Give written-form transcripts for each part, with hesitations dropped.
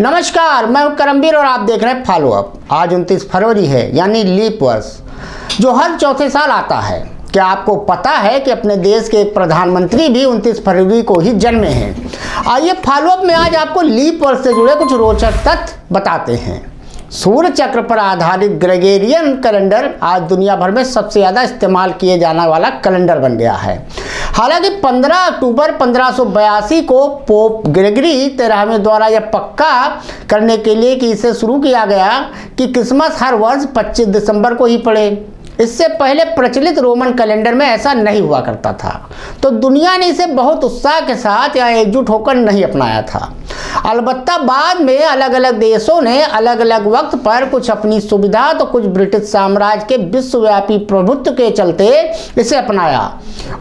नमस्कार, मैं हूं करमवीर और आप देख रहे हैं फॉलो अप। आज 29 फरवरी है, यानी लीप वर्ष, जो हर चौथे साल आता है। क्या आपको पता है कि अपने देश के एक प्रधानमंत्री भी 29 फरवरी को ही जन्मे हैं? आइए फॉलो अप में आज आपको लीप वर्ष से जुड़े कुछ रोचक तथ्य बताते हैं। सूर्य चक्र पर आधारित ग्रेगोरियन कैलेंडर आज दुनिया भर में सबसे ज़्यादा इस्तेमाल किए जाने वाला कैलेंडर बन गया है। हालांकि 15 अक्टूबर 1582 को पोप ग्रेगरी 13वें द्वारा यह पक्का करने के लिए कि इसे शुरू किया गया कि क्रिसमस हर वर्ष 25 दिसंबर को ही पड़े। इससे पहले प्रचलित रोमन कैलेंडर में ऐसा नहीं हुआ करता था, तो दुनिया ने इसे बहुत उत्साह के साथ या एकजुट होकर नहीं अपनाया था। अलबत्ता बाद में अलग अलग देशों ने अलग अलग वक्त पर कुछ अपनी सुविधा तो कुछ ब्रिटिश साम्राज्य के विश्वव्यापी प्रभुत्व के चलते इसे अपनाया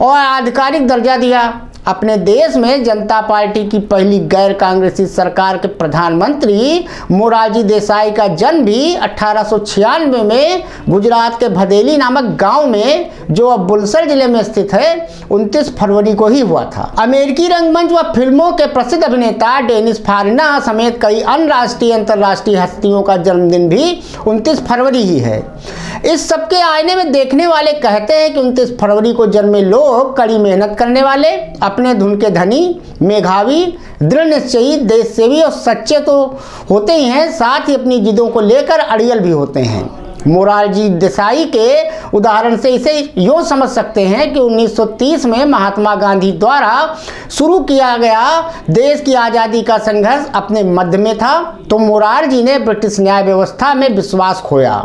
और आधिकारिक दर्जा दिया। अपने देश में जनता पार्टी की पहली गैर कांग्रेसी सरकार के प्रधानमंत्री मोरारजी देसाई का जन्म भी 1896 में गुजरात के भदेली नामक गांव में, जो अब बुलसर जिले में स्थित है, 29 फरवरी को ही हुआ था। अमेरिकी रंगमंच व फिल्मों के प्रसिद्ध अभिनेता डेनिस फारिना समेत कई अन्य राष्ट्रीय अंतर्राष्ट्रीय हस्तियों का जन्मदिन भी 29 फरवरी ही है। इस सबके आईने में देखने वाले कहते हैं कि 29 फरवरी को जन्मे लोग कड़ी मेहनत करने वाले, अपने धुन के धनी, मेधावी, दृढ़ निश्चयी, देश सेवी और सच्चे तो होते ही हैं, साथ ही अपनी जिदों को लेकर अड़ियल भी होते हैं। मोरारजी देसाई के उदाहरण से इसे यूँ समझ सकते हैं कि 1930 में महात्मा गांधी द्वारा शुरू किया गया देश की आज़ादी का संघर्ष अपने मध्य में था, तो मोरारजी ने ब्रिटिश न्याय व्यवस्था में विश्वास खोया,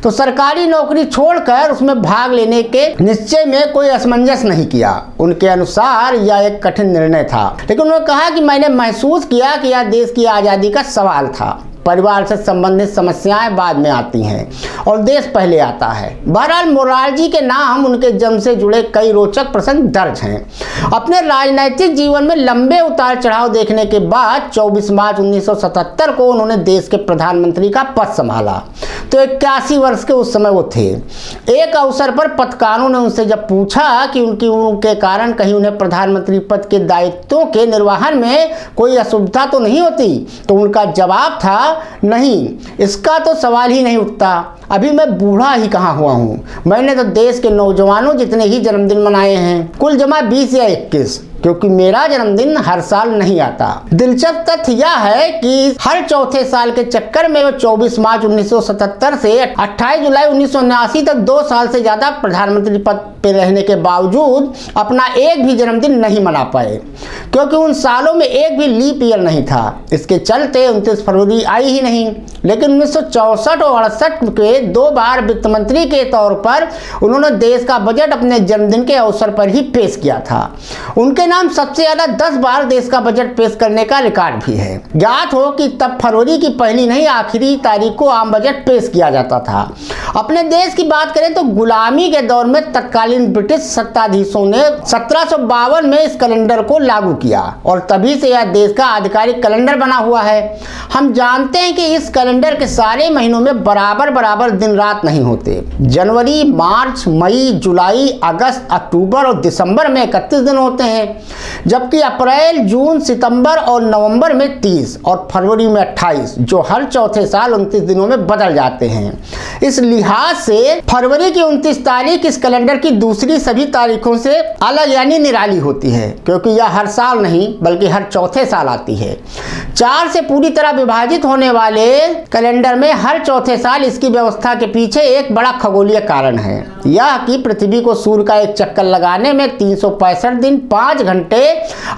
तो सरकारी नौकरी छोड़कर उसमें भाग लेने के निश्चय में कोई असमंजस नहीं किया। उनके अनुसार यह एक कठिन निर्णय था, लेकिन उन्होंने कहा कि मैंने महसूस किया कि यह देश की आज़ादी का सवाल था। परिवार से संबंधित समस्याएं बाद में आती हैं और देश पहले आता है। बहरहाल मोरारजी के नाम उनके जन्म से जुड़े कई रोचक प्रसंग दर्ज हैं। अपने राजनीतिक जीवन में लंबे उतार चढ़ाव देखने के बाद 24 मार्च 1977 को उन्होंने देश के प्रधानमंत्री का पद संभाला, तो 81 वर्ष के उस समय वो थे। एक अवसर पर पत्रकारों ने उनसे जब पूछा कि उनकी उम्र के कारण कहीं उन्हें प्रधानमंत्री पद के दायित्वों के निर्वहन में कोई असुविधा तो नहीं होती, तो उनका जवाब था, नहीं, इसका तो सवाल ही नहीं उठता। अभी मैं बूढ़ा ही कहाँ हुआ हूँ, मैंने तो देश के नौजवानों जितने ही जन्मदिन मनाए हैं, कुल जमा 20 या 21, क्योंकि मेरा जन्मदिन हर साल नहीं आता। दिलचस्प तथ्य यह है कि हर चौथे साल के चक्कर में वो 24 मार्च 1977 से 28 जुलाई 1979 तक 2 साल से ज़्यादा प्रधानमंत्री पद पर रहने के बावजूद अपना एक भी जन्मदिन नहीं मना पाए, क्योंकि उन सालों में एक भी लीप ईयर नहीं था। इसके चलते 29 फरवरी आई ही नहीं। लेकिन 1964 और 68 के 2 बार वित्त मंत्री के तौर पर उन्होंने देश का बजट अपने जन्मदिन के अवसर पर ही पेश किया था। उनके नाम सबसे ज्यादा 10 बार देश का बजट पेश करने का रिकॉर्ड भी है। ज्ञात हो कि तब फरवरी की पहली नहीं आखिरी तारीख को आम बजट पेश किया जाता था। अपने देश की बात करें तो गुलामी के दौर में तत्कालीन ब्रिटिश सत्ताधीशों ने 1752 में इस कैलेंडर को लागू किया और तभी से यह देश का आधिकारिक कैलेंडर बना हुआ है। हम जानते हैं कि इस कैलेंडर के सारे महीनों में बराबर दिन रात नहीं होते। जनवरी, मार्च, मई, जुलाई, अगस्त, अक्टूबर और दिसंबर में 31 दिन होते हैं, जबकि अप्रैल, जून, सितंबर और नवंबर में 30 और फरवरी में 28, जो हर चौथे साल 29 दिनों में बदल जाते हैं। इस लिहाज से फरवरी की 29 तारीख इस कैलेंडर की दूसरी सभी तारीखों से अलग यानी निराली होती है, क्योंकि यह हर साल नहीं बल्कि हर चौथे साल आती है। 4 से पूरी तरह विभाजित होने वाले कैलेंडर में हर चौथे साल इसकी व्यवस्था के पीछे एक बड़ा खगोलीय कारण है, यह कि पृथ्वी को सूर्य का एक चक्कर लगाने में 365 दिन, 5 घंटे,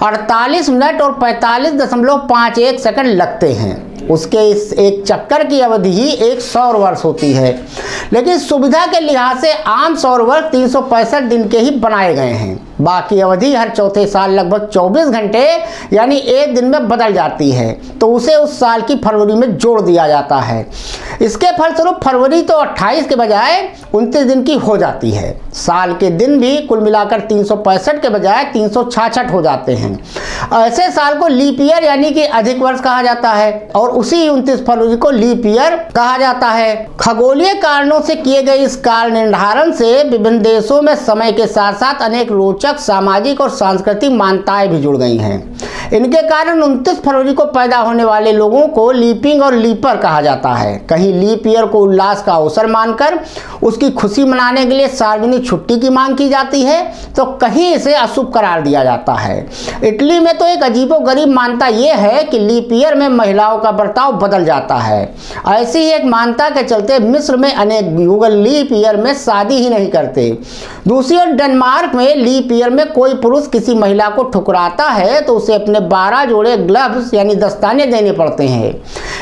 48 मिनट और 45.51 सेकंड लगते हैं। उसके इस एक चक्कर की अवधि ही एक सौर वर्ष होती है, लेकिन सुविधा के लिहाज से आम सौर वर्ष 365 दिन के ही बनाए गए हैं। बाकी अवधि हर चौथे साल लगभग 24 घंटे यानी एक दिन में बदल जाती है, तो उसे उस साल की फरवरी में जोड़ दिया जाता है। इसके फलस्वरूप फरवरी तो 28 के बजाय 29 दिन की हो जाती है। साल के दिन भी कुल मिलाकर 365 के बजाय 366 हो जाते हैं। ऐसे साल को लीप ईयर यानी कि अधिक वर्ष कहा जाता है और उसी 29 फरवरी को लीप ईयर कहा जाता है। खगोलीय कारणों से किए गए इस काल निर्धारण से विभिन्न देशों में समय के साथ साथ अनेक रोचक सामाजिक और सांस्कृतिक मान्यताएं भी जुड़ गई हैं। इनके कारण 29 फरवरी को पैदा होने वाले लोगों को लीपिंग और लीपर कहा जाता है। कहीं लीप ईयर को उल्लास का अवसर मानकर उसकी खुशी मनाने के लिए सार्वजनिक छुट्टी की मांग की जाती है, तो कहीं इसे अशुभ करार दिया जाता है। इटली में तो एक अजीबोगरीब मान्यता यह है कि लीप ईयर में महिलाओं का बर्ताव बदल जाता है। ऐसी ही एक मान्यता के चलते मिस्र में अनेक युगल लीप ईयर में शादी ही नहीं करते। दूसरी ओर डेनमार्क में लीप ईयर में कोई पुरुष किसी महिला को ठुकराता है तो उसे अपने 12 जोड़े ग्लव्स यानी दस्ताने देने पड़ते हैं।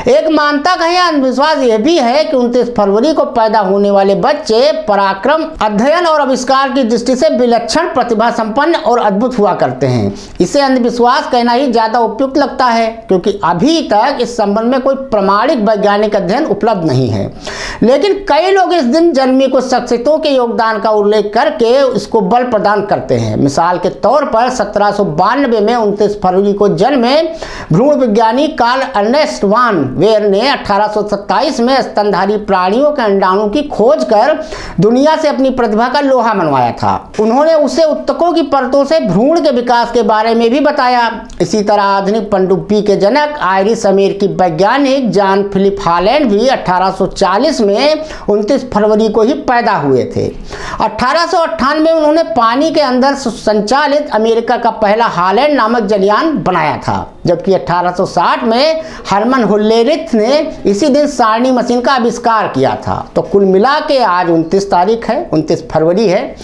एक मान्यता का यह अंधविश्वास यह भी है कि 29 फरवरी को पैदा होने वाले बच्चे पराक्रम, अध्ययन और आविष्कार की दृष्टि से विलक्षण, प्रतिभा संपन्न और अद्भुत हुआ करते हैं। इसे अंधविश्वास कहना ही ज्यादा उपयुक्त लगता है, क्योंकि अभी तक इस संबंध में कोई प्रमाणिक वैज्ञानिक अध्ययन उपलब्ध नहीं है। लेकिन कई लोग इस दिन जन्मी कुछ शख्सियतों के योगदान का उल्लेख करके इसको बल प्रदान करते हैं। मिसाल के तौर पर 1792 में 29 फरवरी को जन्मे भ्रूण विज्ञानी कार्ल अर्नेस्ट वान वेयर ने 1827 में स्तनधारी प्राणियों के अंडाणु की खोज कर दुनिया से अपनी प्रतिभा का लोहा मनवाया था। उन्होंने उसे उत्तकों की परतों से भ्रूण के विकास के बारे में भी बताया। इसी तरह आधुनिक पनडुब्बी के जनक आयरिश अमेरिकी वैज्ञानिक जॉन फिलिप हॉलैंड भी 1840 में 29 फरवरी को ही पैदा हुए थे। 1898 में उन्होंने पानी के अंदर संचालित अमेरिका का पहला हॉलैंड नामक जलयान बनाया था, जबकि 1860 में हरमन हुल्लेरिथ ने इसी दिन सारणी मशीन का आविष्कार किया था। तो कुल मिला के आज 29 तारीख है, 29 फरवरी है।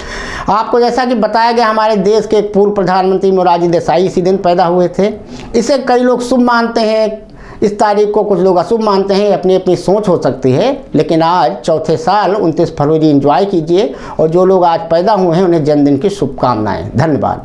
आपको जैसा कि बताया गया, हमारे देश के पूर्व प्रधानमंत्री मोरारजी देसाई इसी दिन पैदा हुए थे। इसे कई लोग शुभ मानते हैं, इस तारीख को कुछ लोग अशुभ मानते हैं, अपनी अपनी सोच हो सकती है। लेकिन आज चौथे साल 29 फरवरी एंजॉय कीजिए, और जो लोग आज पैदा हुए हैं उन्हें जन्मदिन की शुभकामनाएं। धन्यवाद।